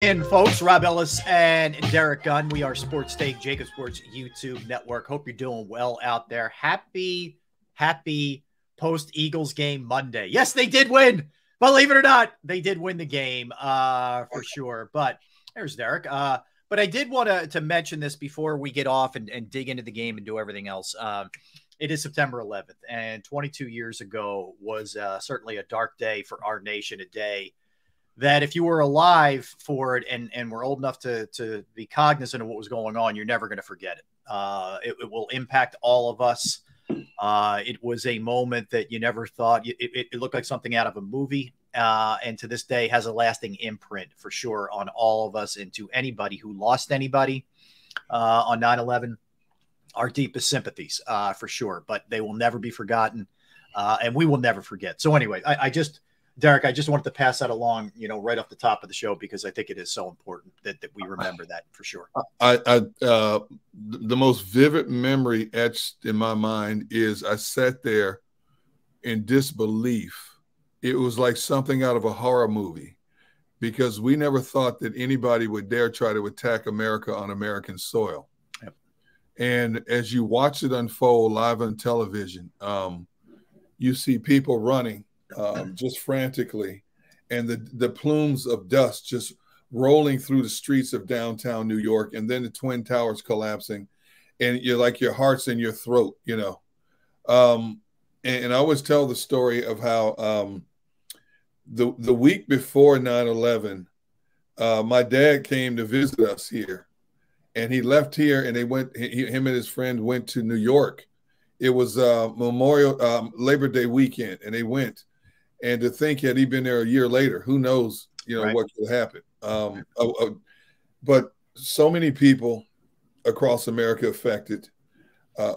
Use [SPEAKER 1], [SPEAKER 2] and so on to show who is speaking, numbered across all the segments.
[SPEAKER 1] And folks, Rob Ellis and Derek Gunn. We are Sports Take, JAKIB Sports YouTube Network. Hope you're doing well out there. Happy post-Eagles game Monday. Yes, they did win. Believe it or not, they did win the game for sure. But there's Derek. But I did want to mention this before we get off and dig into the game and do everything else. It is September 11th, and 22 years ago was certainly a dark day for our nation, a day that if you were alive for it and were old enough to be cognizant of what was going on, you're never going to forget it. It will impact all of us. It was a moment that you never thought it looked like something out of a movie. And to this day has a lasting imprint for sure on all of us and to anybody who lost anybody on 9/11. Our deepest sympathies for sure, but they will never be forgotten. And we will never forget. So anyway, Derek, I just wanted to pass that along, right off the top of the show, because I think it is so important that we remember that for sure.
[SPEAKER 2] The most vivid memory etched in my mind is I sat there in disbelief. It was like something out of a horror movie, because we never thought that anybody would dare try to attack America on American soil. Yep. And as you watch it unfold live on television, you see people running just frantically, and the plumes of dust just rolling through the streets of downtown New York, and then the Twin Towers collapsing, and you're like, your heart's in your throat, and I always tell the story of how the week before 9/11, my dad came to visit us here, and he left here, and him and his friend went to New York. It was Labor Day weekend, and they went. And to think, had he been there a year later, who knows, right, what could happen. But so many people across America affected.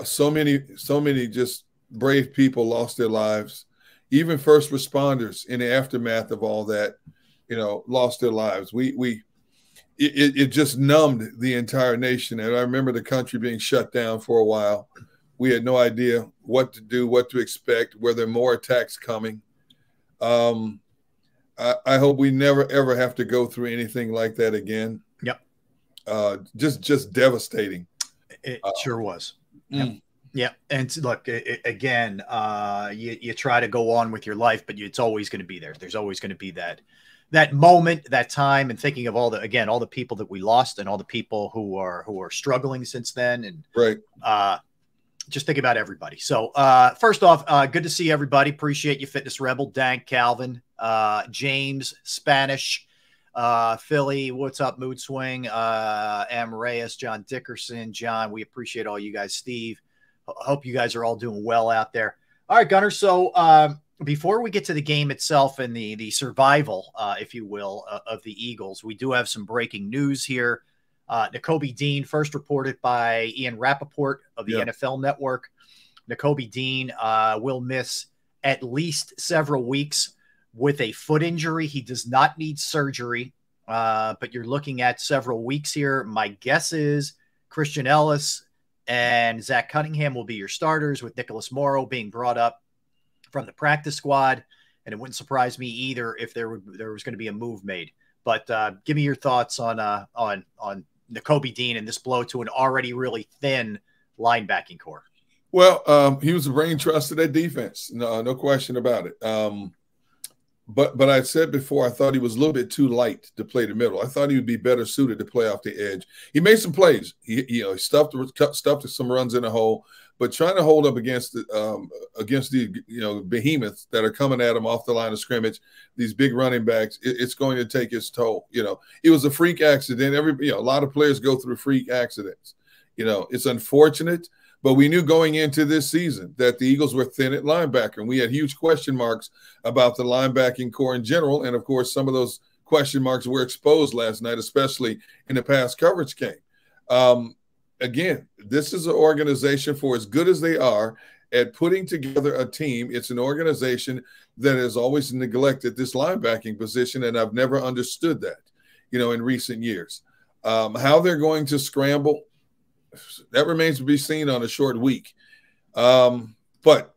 [SPEAKER 2] So many just brave people lost their lives. Even first responders in the aftermath of all that, lost their lives. It just numbed the entire nation. And I remember the country being shut down for a while. We had no idea what to do, what to expect. Were there more attacks coming? I hope we never, ever have to go through anything like that again.
[SPEAKER 1] Yep.
[SPEAKER 2] Just devastating.
[SPEAKER 1] It sure was. Yep. Yeah. And look, again, you try to go on with your life, but it's always going to be there. There's always going to be that moment, that time, and thinking of all the people that we lost and all the people who are struggling since then. And
[SPEAKER 2] right.
[SPEAKER 1] Just think about everybody. So first off, good to see everybody. Appreciate you, Fitness Rebel, Dank, Calvin, James, Spanish, Philly, what's up, Mood Swing, Am Reyes, John Dickerson, John, we appreciate all you guys. Steve, hope you guys are all doing well out there. All right, Gunner. So before we get to the game itself and the survival, if you will, of the Eagles, we do have some breaking news here. Nakobe Dean, first reported by Ian Rappaport of the NFL Network. Nakobe Dean will miss at least several weeks with a foot injury. He does not need surgery, but you're looking at several weeks here. My guess is Christian Ellis and Zach Cunningham will be your starters, with Nicholas Morrow being brought up from the practice squad. And it wouldn't surprise me either if there was going to be a move made. But give me your thoughts on Nakobe Dean and this blow to an already really thin linebacking core.
[SPEAKER 2] Well, he was the brain trust of that defense. No question about it. But I said before, I thought he was a little bit too light to play the middle. I thought he would be better suited to play off the edge. He made some plays. He stuffed some runs in the hole, but trying to hold up against the behemoths that are coming at him off the line of scrimmage, these big running backs, it's going to take its toll. It was a freak accident. A lot of players go through freak accidents. It's unfortunate, but we knew going into this season that the Eagles were thin at linebacker, and we had huge question marks about the linebacking core in general. And of course, some of those question marks were exposed last night, especially in the pass coverage game. Again, this is an organization, for as good as they are at putting together a team, it's an organization that has always neglected this linebacking position, and I've never understood that, in recent years. How they're going to scramble, that remains to be seen on a short week. But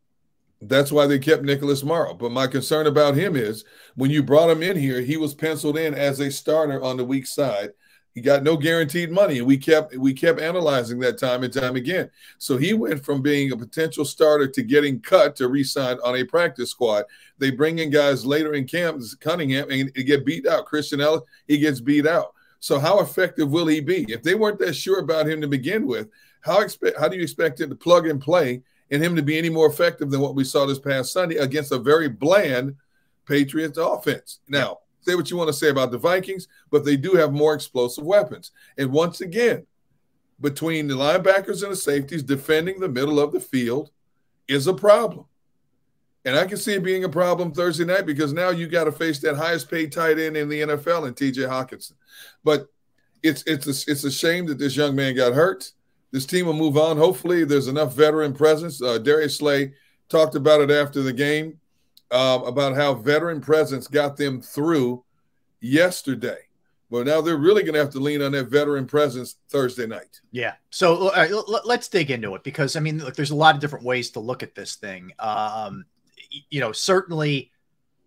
[SPEAKER 2] That's why they kept Nicholas Morrow. But my concern about him is when you brought him in here, he was penciled in as a starter on the weak side. He got no guaranteed money, and we kept analyzing that time and time again. So he went from being a potential starter to getting cut to re-signed on a practice squad. They bring in guys later in camp, Cunningham, and he get beat out. Christian Ellis, he gets beat out. So how effective will he be? If they weren't that sure about him to begin with, how do you expect it to plug and play and him to be any more effective than what we saw this past Sunday against a very bland Patriots offense? Now, say what you want to say about the Vikings, but they do have more explosive weapons. And once again, between the linebackers and the safeties, defending the middle of the field is a problem. And I can see it being a problem Thursday night because now you got to face that highest paid tight end in the NFL in T.J. Hockenson. But it's a shame that this young man got hurt. This team will move on. Hopefully there's enough veteran presence. Darius Slay talked about it after the game, about how veteran presence got them through yesterday. Well, now they're really going to have to lean on that veteran presence Thursday night.
[SPEAKER 1] Yeah. So let's dig into it because, I mean, look, there's a lot of different ways to look at this thing. You know, certainly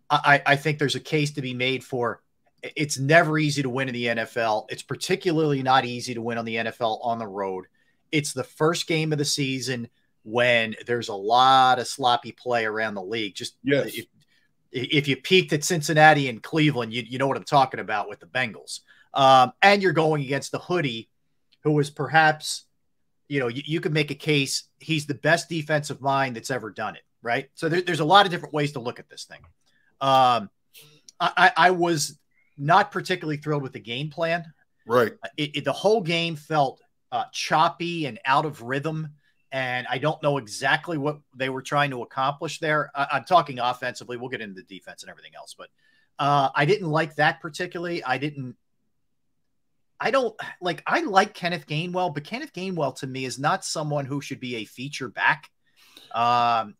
[SPEAKER 1] I think there's a case to be made for it's never easy to win in the NFL. It's particularly not easy to win on the NFL on the road. It's the first game of the season when there's a lot of sloppy play around the league. Just
[SPEAKER 2] yes.
[SPEAKER 1] If you peaked at Cincinnati and Cleveland, you know what I'm talking about with the Bengals. And you're going against the Hoodie, who is perhaps, you know, you could make a case he's the best defensive mind that's ever done it, right? So there's a lot of different ways to look at this thing. I was not particularly thrilled with the game plan.
[SPEAKER 2] Right.
[SPEAKER 1] The whole game felt choppy and out of rhythm. And I don't know exactly what they were trying to accomplish there. I'm talking offensively. We'll get into the defense and everything else. But I didn't like that particularly. I like Kenneth Gainwell, but Kenneth Gainwell to me is not someone who should be a feature back. That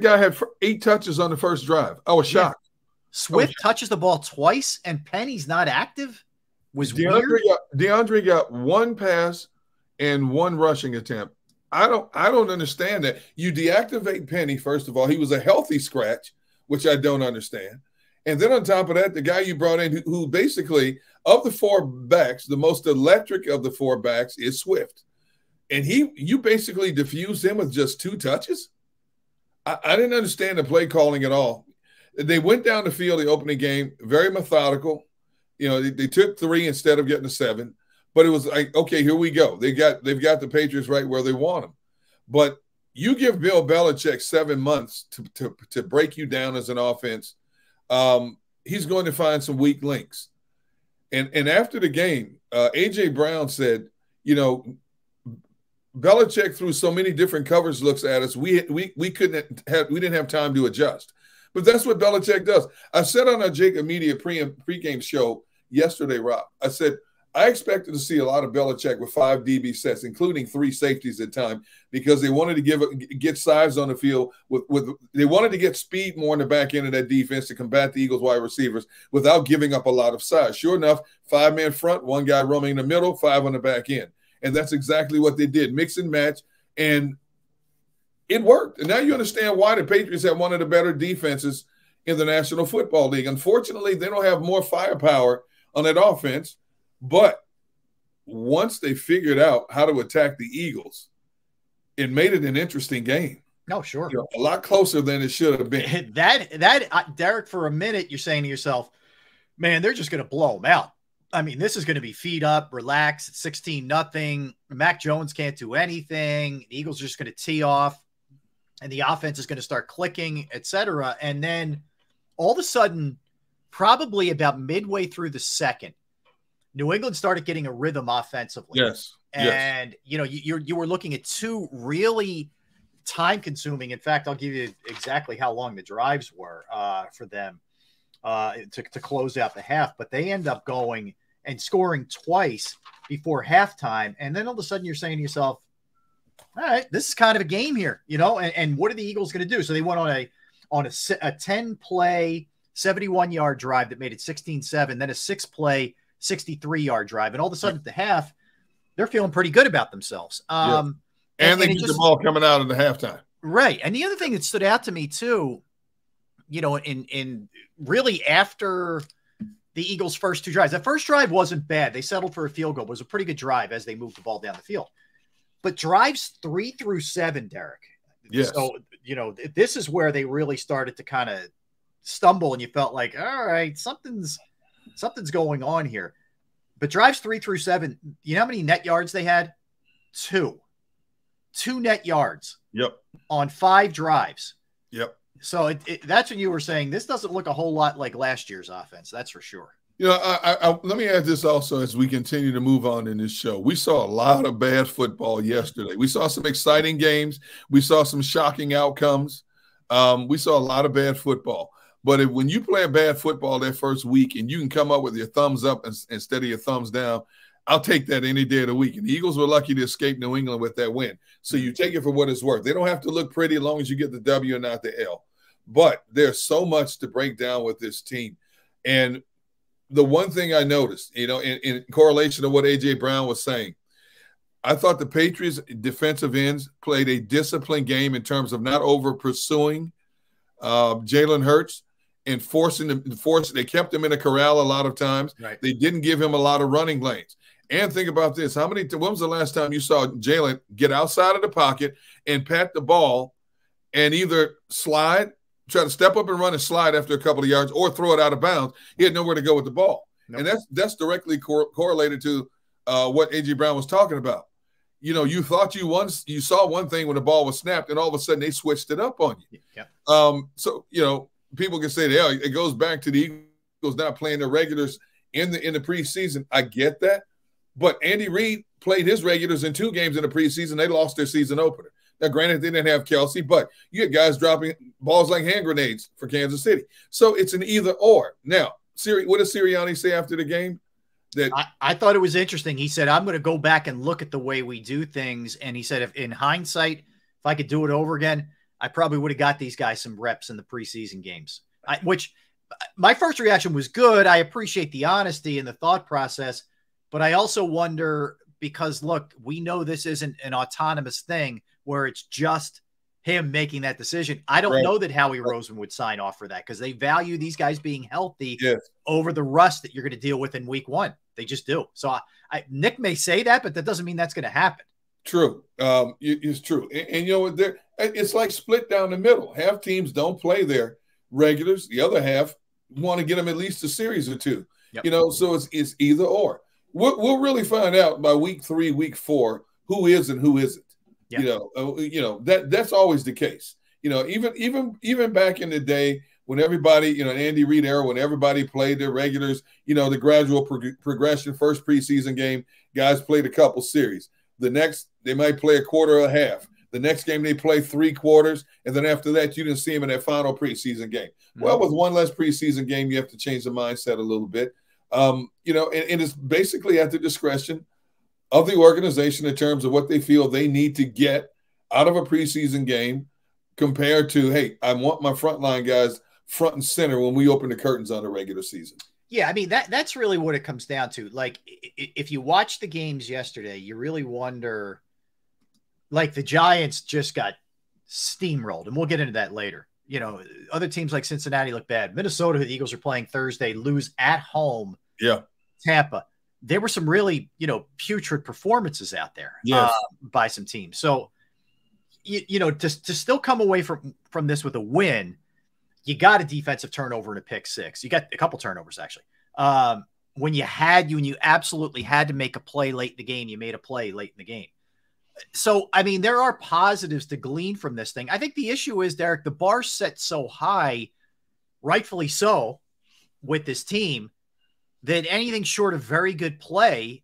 [SPEAKER 2] guy had 8 touches on the first drive. I was shocked.
[SPEAKER 1] Swift touches the ball twice, and Penny's not active. Was weird.
[SPEAKER 2] DeAndre got 1 pass and 1 rushing attempt. I don't understand that. You deactivate Penny, first of all. He was a healthy scratch, which I don't understand. And then on top of that, the guy you brought in who basically, of the 4 backs, the most electric of the 4 backs is Swift. And you basically diffused him with just 2 touches? I didn't understand the play calling at all. They went down the field the opening game, very methodical. You know, they took 3 instead of getting to 7. But it was like, okay, here we go. They've got the Patriots right where they want them. But you give Bill Belichick 7 months to break you down as an offense, he's going to find some weak links. And after the game, A.J. Brown said, you know, Belichick threw so many different coverage looks at us, we didn't have time to adjust. But that's what Belichick does. I said on our JAKIB Media pregame show yesterday, Rob, I said, I expected to see a lot of Belichick with 5 DB sets, including 3 safeties at time, because they wanted to get size on the field. They wanted to get speed more in the back end of that defense to combat the Eagles wide receivers without giving up a lot of size. Sure enough, 5-man front, 1 guy roaming in the middle, 5 on the back end. And that's exactly what they did, mix and match, and it worked. And now you understand why the Patriots have one of the better defenses in the National Football League. Unfortunately, they don't have more firepower on that offense. But once they figured out how to attack the Eagles, it made it an interesting game.
[SPEAKER 1] No, sure.
[SPEAKER 2] You know, a lot closer than it should have been.
[SPEAKER 1] Derek, for a minute, you're saying to yourself, man, they're just going to blow them out. I mean, this is going to be feet up, relax, 16-0. Mac Jones can't do anything. The Eagles are just going to tee off, and the offense is going to start clicking, etc. And then all of a sudden, probably about midway through the second, New England started getting a rhythm offensively.
[SPEAKER 2] Yes.
[SPEAKER 1] And, you know, you were looking at 2 really time-consuming. In fact, I'll give you exactly how long the drives were for them to close out the half. But they end up going and scoring twice before halftime. And then all of a sudden you're saying to yourself, all right, this is kind of a game here, you know, and what are the Eagles going to do? So they went on a 10-play, 71-yard drive that made it 16-7, then a 6-play, 63-yard drive. And all of a sudden at the half, they're feeling pretty good about themselves.
[SPEAKER 2] And they get the ball coming out in the halftime.
[SPEAKER 1] Right. And the other thing that stood out to me too, you know, in really after the Eagles' first 2 drives, that first drive wasn't bad. They settled for a field goal. It was a pretty good drive as they moved the ball down the field. But drives 3 through 7, Derek.
[SPEAKER 2] Yes.
[SPEAKER 1] So, you know, this is where they really started to kind of stumble, and you felt like, all right, something's going on here. But drives 3 through 7, you know how many net yards they had? 2 net yards.
[SPEAKER 2] Yep.
[SPEAKER 1] On 5 drives.
[SPEAKER 2] Yep.
[SPEAKER 1] So that's when you were saying this doesn't look a whole lot like last year's offense. That's for sure.
[SPEAKER 2] You know, let me add this also as we continue to move on in this show. We saw a lot of bad football yesterday. We saw some exciting games. We saw some shocking outcomes. We saw a lot of bad football. But when you play a bad football that first week and you can come up with your thumbs up instead of your thumbs down, I'll take that any day of the week. And the Eagles were lucky to escape New England with that win. So you take it for what it's worth. They don't have to look pretty as long as you get the W and not the L. But there's so much to break down with this team. And the one thing I noticed, you know, in correlation to what A.J. Brown was saying, I thought the Patriots defensive ends played a disciplined game in terms of not over-pursuing Jalen Hurts and they kept him in a corral a lot of times.
[SPEAKER 1] Right.
[SPEAKER 2] They didn't give him a lot of running lanes. And think about this. When was the last time you saw Jalen get outside of the pocket and pat the ball and either slide, try to step up and run and slide after a couple of yards, or throw it out of bounds? He had nowhere to go with the ball. Nope. And that's directly correlated to what A.J. Brown was talking about. You know, you thought you saw one thing when the ball was snapped, and all of a sudden they switched it up on you.
[SPEAKER 1] Yeah.
[SPEAKER 2] So, you know, people can say, yeah, it goes back to the Eagles not playing their regulars in the preseason. I get that. But Andy Reid played his regulars in 2 games in the preseason. They lost their season opener. Now, granted, they didn't have Kelsey, but you had guys dropping balls like hand grenades for Kansas City. So it's an either or. Now, what did Sirianni say after the game?
[SPEAKER 1] I thought it was interesting. He said, I'm going to go back and look at the way we do things. And he said, if in hindsight, if I could do it over again, I probably would have got these guys some reps in the preseason games, which my first reaction was good. I appreciate the honesty and the thought process, but I also wonder, because look, we know this isn't an autonomous thing where it's just him making that decision. I don't know that Howie Roseman would sign off for that, because they value these guys being healthy over the rust that you're going to deal with in week 1. They just do. So Nick may say that, but that doesn't mean that's going to happen.
[SPEAKER 2] True. It's true. And you know, it's like split down the middle. Half teams don't play their regulars. The other half want to get them at least a series or 2. Yep. You know, so it's either or. We'll really find out by week 3, week 4, who is and who isn't. Yeah. You know, that's always the case. You know, even back in the day when everybody, you know, Andy Reid era, when everybody played their regulars, you know, the gradual progression, first preseason game, guys played a couple series. The next, they might play a quarter or a half. The next game, they play 3 quarters. And then after that, you didn't see them in that final preseason game. Mm-hmm. Well, with one less preseason game, you have to change the mindset a little bit. You know, and it's basically at the discretion of the organization in terms of what they feel they need to get out of a preseason game compared to, hey, I want my frontline guys front and center when we open the curtains on the regular season.
[SPEAKER 1] Yeah, I mean, that's really what it comes down to. Like, if you watch the games yesterday, you really wonder, like, the Giants just got steamrolled, and we'll get into that later. You know, other teams like Cincinnati look bad. Minnesota, who the Eagles are playing Thursday, lose at home.
[SPEAKER 2] Yeah. Tampa.
[SPEAKER 1] There were some really, you know, putrid performances out there by some teams. So, you know, to still come away from this with a win, you got a defensive turnover and a pick 6. You got a couple turnovers, actually. When you absolutely had to make a play late in the game, you made a play late in the game. So, I mean, there are positives to glean from this thing. I think the issue is, Derek, the bar's set so high, rightfully so, with this team, that anything short of very good play,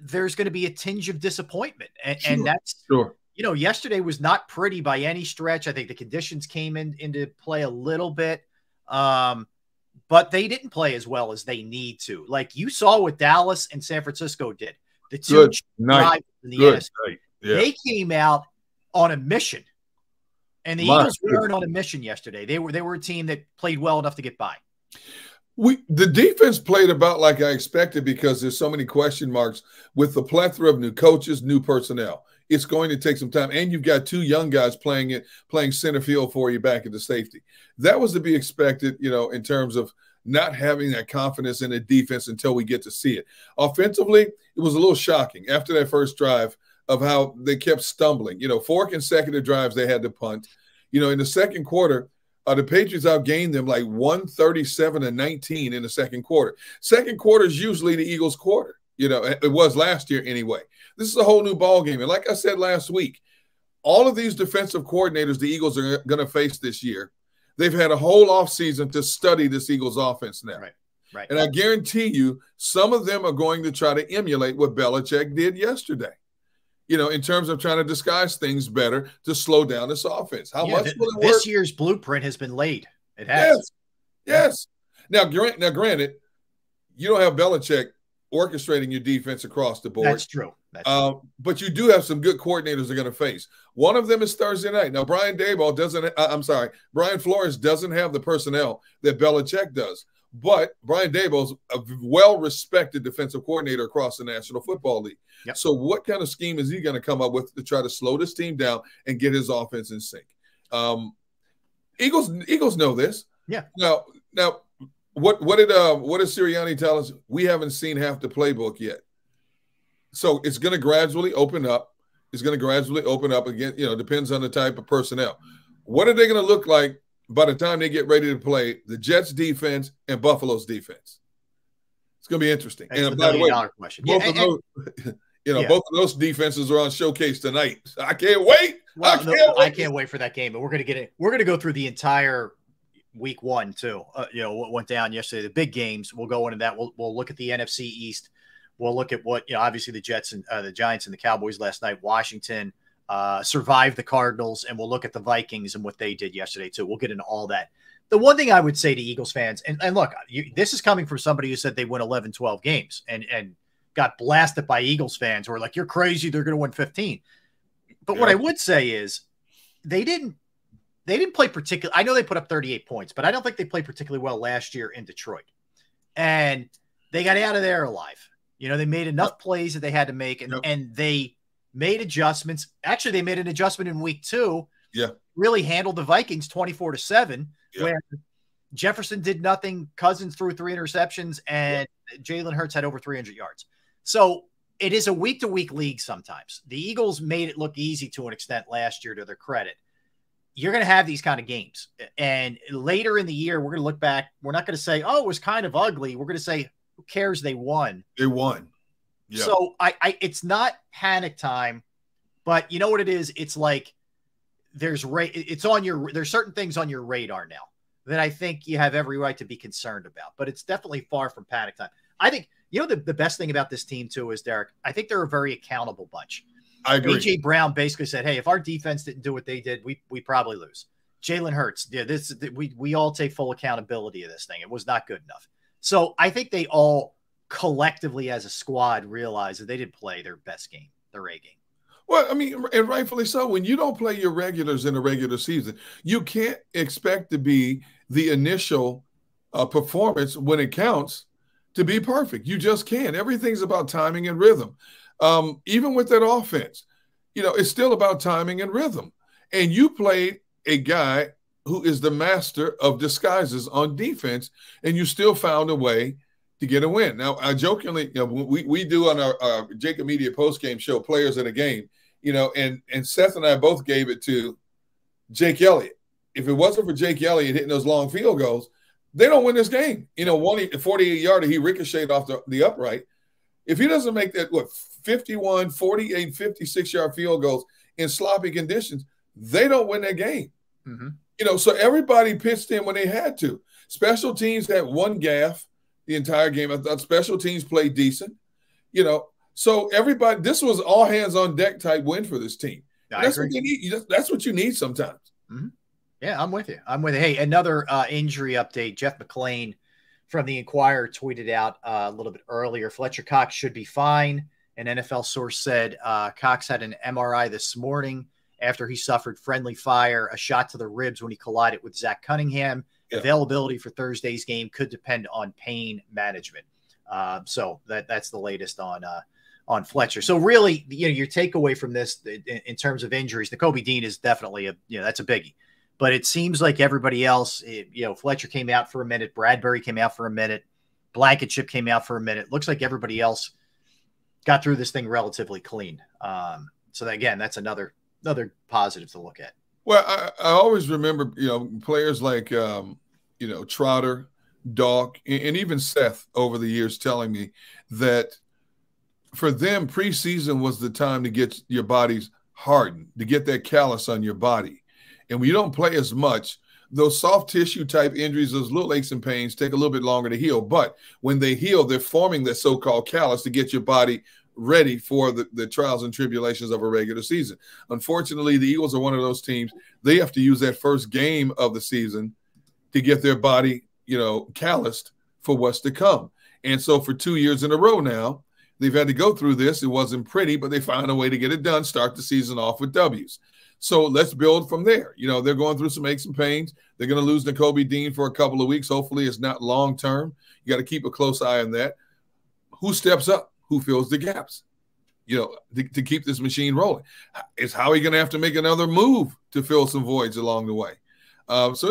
[SPEAKER 1] there's going to be a tinge of disappointment. And that's, you know, yesterday was not pretty by any stretch. I think the conditions came into play a little bit, but they didn't play as well as they need to. Like you saw what Dallas and San Francisco did. The two drives in the NFC. Yeah. They came out on a mission, and the Eagles weren't on a mission yesterday. They were a team that played well enough to get by.
[SPEAKER 2] The defense played about like I expected because there's so many question marks with the plethora of new coaches, new personnel. it's going to take some time. And you've got two young guys playing center field for you back at the safety. That was to be expected, in terms of not having that confidence in the defense until we get to see it. Offensively, it was a little shocking after that first drive of how they kept stumbling. 4 consecutive drives they had to punt. In the second quarter, the Patriots outgained them like 137-19 in the second quarter. Second quarter is usually the Eagles' quarter. It was last year anyway. This is a whole new ball game. And like I said last week, all of these defensive coordinators the Eagles are going to face this year, they've had a whole offseason to study this Eagles offense now.
[SPEAKER 1] Right.
[SPEAKER 2] And I guarantee you some of them are going to try to emulate what Belichick did yesterday, in terms of trying to disguise things better to slow down this offense. How much will it work?
[SPEAKER 1] This year's blueprint has been laid. It has.
[SPEAKER 2] Yes. Now, granted, you don't have Belichick orchestrating your defense across the board.
[SPEAKER 1] That's true.
[SPEAKER 2] But you do have some good coordinators they're going to face. One of them is Thursday night. Now, Brian Flores doesn't have the personnel that Belichick does. But Brian Daboll's a well-respected defensive coordinator across the National Football League.
[SPEAKER 1] Yep.
[SPEAKER 2] So what kind of scheme is he going to come up with to try to slow this team down and get his offense in sync? Eagles know this.
[SPEAKER 1] Yeah.
[SPEAKER 2] Now, what did Sirianni tell us? We haven't seen half the playbook yet. So it's going to gradually open up. Again. Depends on the type of personnel. What are they going to look like by the time they get ready to play the Jets defense and Buffalo's defense? It's going to be interesting.
[SPEAKER 1] That's
[SPEAKER 2] and
[SPEAKER 1] by the way, question.
[SPEAKER 2] Both of those defenses are on showcase tonight. I can't wait.
[SPEAKER 1] I can't wait for that game. But we're going to get it. We're going to go through the entire week one too. What went down yesterday, the big games. We'll go into that. We'll look at the NFC East. We'll look at what obviously the Jets and the Giants and the Cowboys last night. Washington survived the Cardinals, and we'll look at the Vikings and what they did yesterday too. We'll get into all that. The one thing I would say to Eagles fans, and look, this is coming from somebody who said they win 11, 12 games and got blasted by Eagles fans who are like, you're crazy, they're going to win 15. But what I would say is they didn't play particularly. I know they put up 38 points, but I don't think they played particularly well last year in Detroit. And they got out of there alive. They made enough plays that they had to make, and they made adjustments. Actually, they made an adjustment in week 2.
[SPEAKER 2] Yeah.
[SPEAKER 1] Really handled the Vikings 24-7, where Jefferson did nothing. Cousins threw 3 interceptions, and Jalen Hurts had over 300 yards. So it is a week-to-week league sometimes. The Eagles made it look easy to an extent last year, to their credit. You're going to have these kind of games. And later in the year, we're going to look back. We're not going to say, oh, it was kind of ugly. We're going to say, who cares? They won.
[SPEAKER 2] They won. Yeah.
[SPEAKER 1] So it's not panic time, but you know what it is? It's like there's certain things on your radar now that I think you have every right to be concerned about, but it's definitely far from panic time. I think, the best thing about this team too is, Derek, I think they're a very accountable bunch.
[SPEAKER 2] I agree.
[SPEAKER 1] A.J. Brown basically said, hey, if our defense didn't do what they did, we probably lose. Jalen Hurts, we all take full accountability of this thing. It was not good enough. So I think they all collectively as a squad realize that they didn't play their best game, their A game.
[SPEAKER 2] Well, I mean, and rightfully so. When you don't play your regulars in a regular season, you can't expect to be the initial performance when it counts to be perfect. You just can't. Everything's about timing and rhythm. Even with that offense, it's still about timing and rhythm. And you played a guy who is the master of disguises on defense, and you still found a way to get a win. Now, I jokingly, we do on our JAKIB Media postgame show, Players in a Game, and Seth and I both gave it to Jake Elliott. If it wasn't for Jake Elliott hitting those long field goals, they don't win this game. One 48-yarder, he ricocheted off the upright. If he doesn't make that, 51, 48, 56-yard field goals in sloppy conditions, they don't win that game. Mm-hmm. So everybody pitched in when they had to. Special teams had one gaff the entire game. I thought special teams played decent. So everybody, this was all hands on deck type win for this team. That's what you need. That's what you need sometimes.
[SPEAKER 1] Mm-hmm. Yeah, I'm with you. Hey, another injury update. Jeff McClain from the Inquirer tweeted out a little bit earlier. Fletcher Cox should be fine. An NFL source said Cox had an MRI this morning after he suffered friendly fire, a shot to the ribs when he collided with Zach Cunningham. Yeah. Availability for Thursday's game could depend on pain management. So that's the latest on on Fletcher. So really, your takeaway from this in terms of injuries, Nakobe Dean is definitely that's a biggie. But it seems like everybody else, Fletcher came out for a minute, Bradbury came out for a minute, Blankenship came out for a minute. Looks like everybody else got through this thing relatively clean. So again, that's another positive to look at.
[SPEAKER 2] Well, I always remember, players like, Trotter, Doc, and even Seth over the years telling me that for them, preseason was the time to get your bodies hardened, to get that callus on your body. And when you don't play as much, those soft tissue type injuries, those little aches and pains take a little bit longer to heal. But when they heal, they're forming that so-called callus to get your body ready for the trials and tribulations of a regular season. Unfortunately, the Eagles are one of those teams. They have to use that first game of the season to get their body, calloused for what's to come. And so for 2 years in a row now, they've had to go through this. It wasn't pretty, but they found a way to get it done, start the season off with W's. So let's build from there. They're going through some aches and pains. They're going to lose Nakobe Dean for a couple of weeks. Hopefully it's not long-term. You got to keep a close eye on that. Who steps up? Who fills the gaps? To keep this machine rolling. Is Howie going to have to make another move to fill some voids along the way? So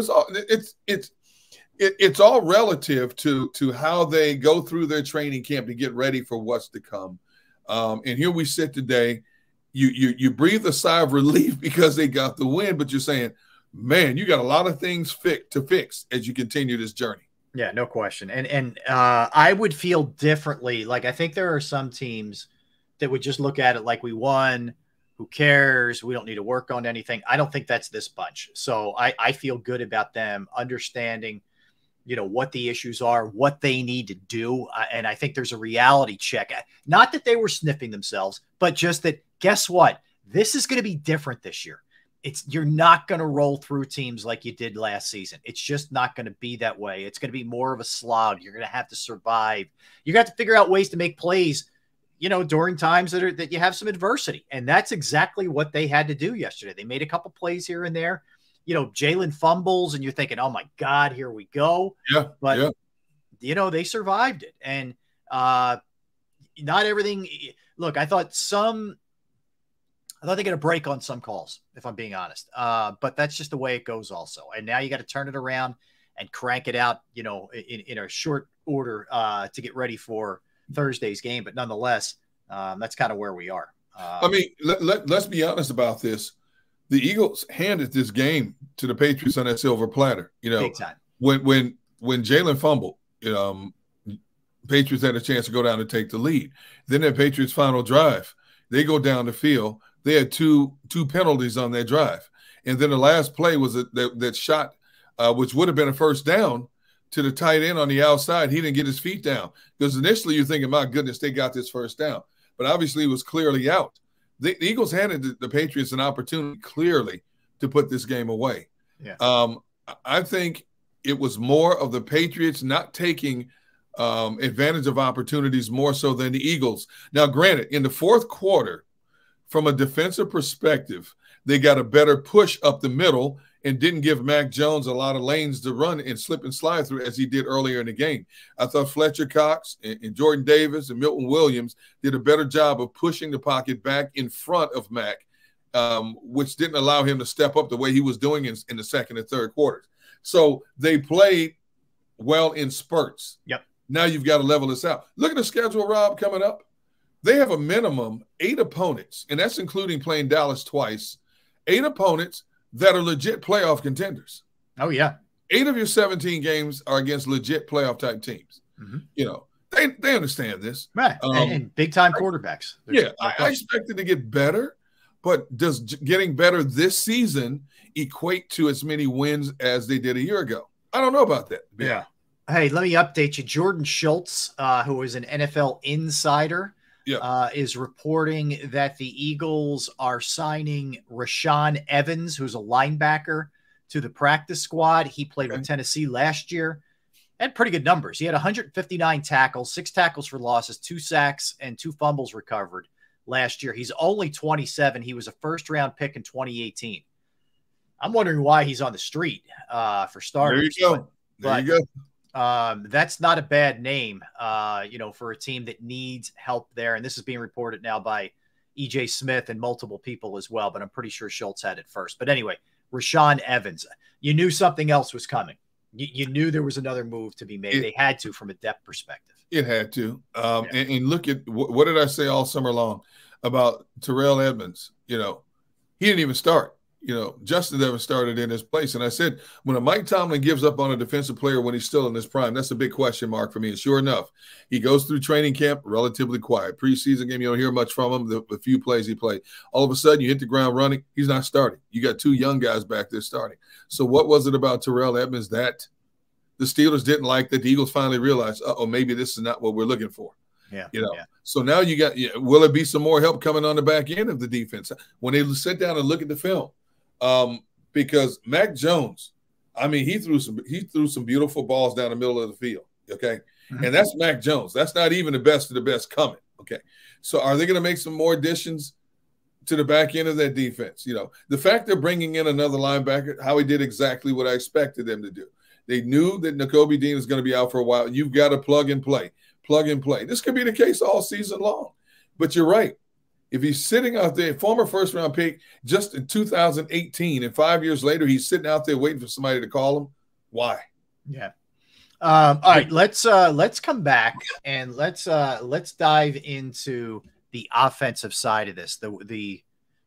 [SPEAKER 2] it's all relative to how they go through their training camp to get ready for what's to come. And here we sit today. You breathe a sigh of relief because they got the win, but you're saying, man, you got a lot of things to fix as you continue this journey.
[SPEAKER 1] Yeah, no question. And I would feel differently. Like, I think there are some teams that would just look at it like, we won. Who cares? We don't need to work on anything. I don't think that's this bunch. So I feel good about them understanding, what the issues are, what they need to do. And I think there's a reality check. Not that they were sniffing themselves, but just that, guess what? This is going to be different this year. You're not going to roll through teams like you did last season. It's just not going to be that way. It's going to be more of a slog. You're going to have to survive. You got to figure out ways to make plays, during times that you have some adversity. And that's exactly what they had to do yesterday. They made a couple plays here and there. Jalen fumbles, and you're thinking, oh my God, here we go.
[SPEAKER 2] Yeah.
[SPEAKER 1] But, they survived it. And not everything. Look, I thought they got a break on some calls, if I'm being honest. But that's just the way it goes also. And now you got to turn it around and crank it out, in a short order to get ready for Thursday's game. But nonetheless, that's kind of where we are.
[SPEAKER 2] Let's be honest about this. The Eagles handed this game to the Patriots on that silver platter.
[SPEAKER 1] Big time.
[SPEAKER 2] When Jalen fumbled, Patriots had a chance to go down and take the lead. Then that Patriots final drive, they go down the field. They had two penalties on their drive. And then the last play was that shot, which would have been a first down, to the tight end on the outside. He didn't get his feet down. Because initially you're thinking, my goodness, they got this first down. But obviously it was clearly out. The Eagles handed the Patriots an opportunity clearly to put this game away.
[SPEAKER 1] Yeah.
[SPEAKER 2] I think it was more of the Patriots not taking advantage of opportunities more so than the Eagles. Now, granted, in the fourth quarter, from a defensive perspective, they got a better push up the middle and didn't give Mac Jones a lot of lanes to run and slip and slide through as he did earlier in the game. I thought Fletcher Cox and Jordan Davis and Milton Williams did a better job of pushing the pocket back in front of Mac, which didn't allow him to step up the way he was doing in the second and third quarters. So they played well in spurts.
[SPEAKER 1] Yep.
[SPEAKER 2] Now you've got to level this out. Look at the schedule, Rob, coming up. They have a minimum 8 opponents, and that's including playing Dallas twice, 8 opponents that are legit playoff contenders.
[SPEAKER 1] Oh, yeah.
[SPEAKER 2] 8 of your 17 games are against legit playoff-type teams. Mm-hmm. They understand this.
[SPEAKER 1] Right, and big-time quarterbacks.
[SPEAKER 2] I expect it to get better, but does getting better this season equate to as many wins as they did a year ago? I don't know about that.
[SPEAKER 1] Yeah. Hey, let me update you. Jordan Schultz, who is an NFL insider, is reporting that the Eagles are signing Rashaan Evans, who's a linebacker, to the practice squad. He played with Tennessee last year. Had pretty good numbers. He had 159 tackles, 6 tackles for losses, 2 sacks, and 2 fumbles recovered last year. He's only 27. He was a first-round pick in 2018. I'm wondering why he's on the street for starters.
[SPEAKER 2] There you go.
[SPEAKER 1] That's not a bad name, for a team that needs help there. And this is being reported now by E.J. Smith and multiple people as well, but I'm pretty sure Schultz had it first. But anyway, Rashaan Evans, you knew something else was coming. You knew there was another move to be made. They had to, from a depth perspective.
[SPEAKER 2] It had to. And look at what did I say all summer long about Terrell Edmonds? He didn't even start. Justin Evans started in his place. And I said, when a Mike Tomlin gives up on a defensive player when he's still in his prime, that's a big question mark for me. And sure enough, he goes through training camp relatively quiet. Preseason game, you don't hear much from him, the few plays he played. All of a sudden, you hit the ground running. He's not starting. You got two young guys back there starting. So what was it about Terrell Edmonds that the Steelers didn't like, that the Eagles finally realized, maybe this is not what we're looking for?
[SPEAKER 1] Yeah.
[SPEAKER 2] So now you got, will it be some more help coming on the back end of the defense when they sit down and look at the film? Because Mac Jones, he threw some beautiful balls down the middle of the field. Okay. Mm-hmm. And that's Mac Jones. That's not even the best of the best coming. Okay. So are they going to make some more additions to the back end of that defense? The fact they're bringing in another linebacker, Howie did exactly what I expected them to do. They knew that Nakobe Dean is going to be out for a while. You've got to plug and play. This could be the case all season long. But you're right. If he's sitting out there, former first-round pick, just in 2018, and 5 years later, he's sitting out there waiting for somebody to call him, why?
[SPEAKER 1] Yeah. All right, let's come back and let's dive into the offensive side of this. The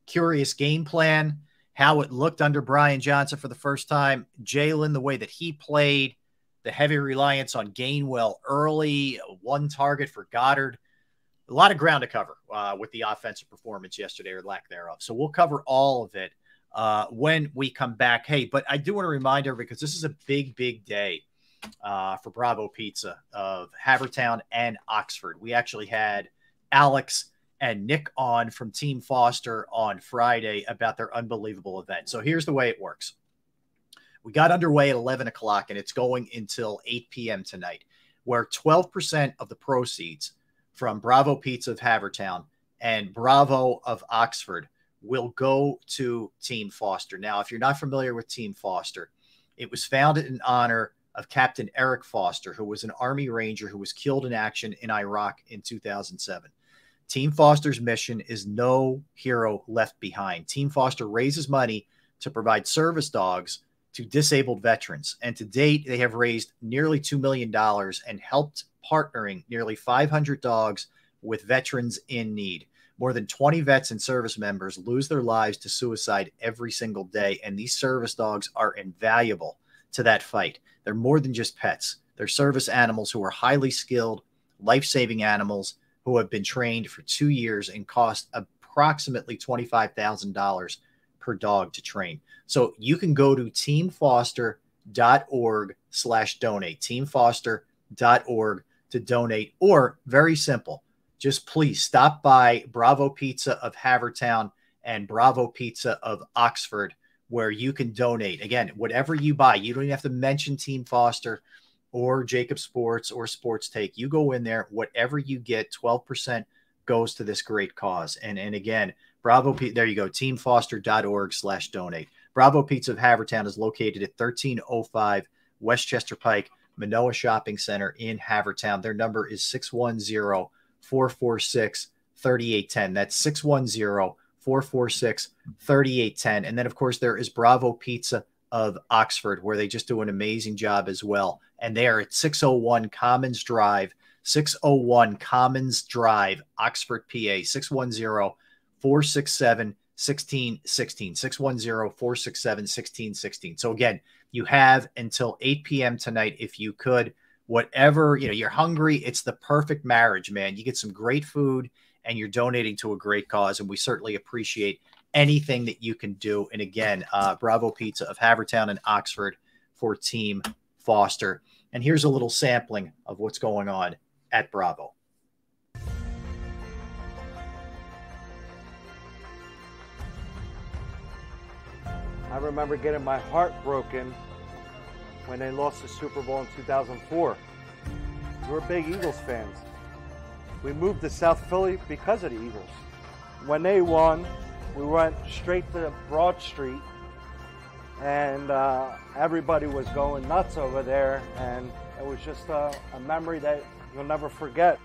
[SPEAKER 1] curious game plan, how it looked under Brian Johnson for the first time, Jalen, the way that he played, the heavy reliance on Gainwell early, one target for Goddard. A lot of ground to cover with the offensive performance yesterday, or lack thereof. So we'll cover all of it when we come back. Hey, but I do want to remind everybody, because this is a big, big day for Bravo Pizza of Havertown and Oxford. We actually had Alex and Nick on from Team Foster on Friday about their unbelievable event. So here's the way it works. We got underway at 11 o'clock, and it's going until 8 p.m. tonight, where 12% of the proceeds from Bravo Pizza of Havertown and Bravo of Oxford will go to Team Foster. Now, if you're not familiar with Team Foster, it was founded in honor of Captain Eric Foster, who was an Army Ranger who was killed in action in Iraq in 2007. Team Foster's mission is no hero left behind. Team Foster raises money to provide service dogs to disabled veterans. And to date, they have raised nearly $2 million and helped partnering nearly 500 dogs with veterans in need. More than 20 vets and service members lose their lives to suicide every single day. And these service dogs are invaluable to that fight. They're more than just pets. They're service animals who are highly skilled, life-saving animals who have been trained for 2 years and cost approximately $25,000 per dog to train. So you can go to teamfoster.org/donate, teamfoster.org to donate, or very simple, just please stop by Bravo Pizza of Havertown and Bravo Pizza of Oxford, where you can donate. Again, whatever you buy, you don't even have to mention Team Foster or JAKIB Sports or Sports Take. You go in there, whatever you get, 12% goes to this great cause. And again, there you go, teamfoster.org/donate. Bravo Pizza of Havertown is located at 1305 Westchester Pike, Manoa Shopping Center in Havertown. Their number is 610-446-3810. That's 610-446-3810. And then, of course, there is Bravo Pizza of Oxford, where they just do an amazing job as well. And they are at 601 Commons Drive, Oxford, PA, 610-467-1616, 610-467-1616. So again, you have until 8 p.m. tonight if you could. Whatever, you're hungry, it's the perfect marriage, man. You get some great food and you're donating to a great cause, and we certainly appreciate anything that you can do. And again, Bravo Pizza of Havertown and Oxford for Team Foster. And here's a little sampling of what's going on at Bravo.
[SPEAKER 3] I remember getting my heart broken when they lost the Super Bowl in 2004. We're big Eagles fans. We moved to South Philly because of the Eagles. When they won, we went straight to Broad Street, and everybody was going nuts over there. And It was just a memory that you'll never forget.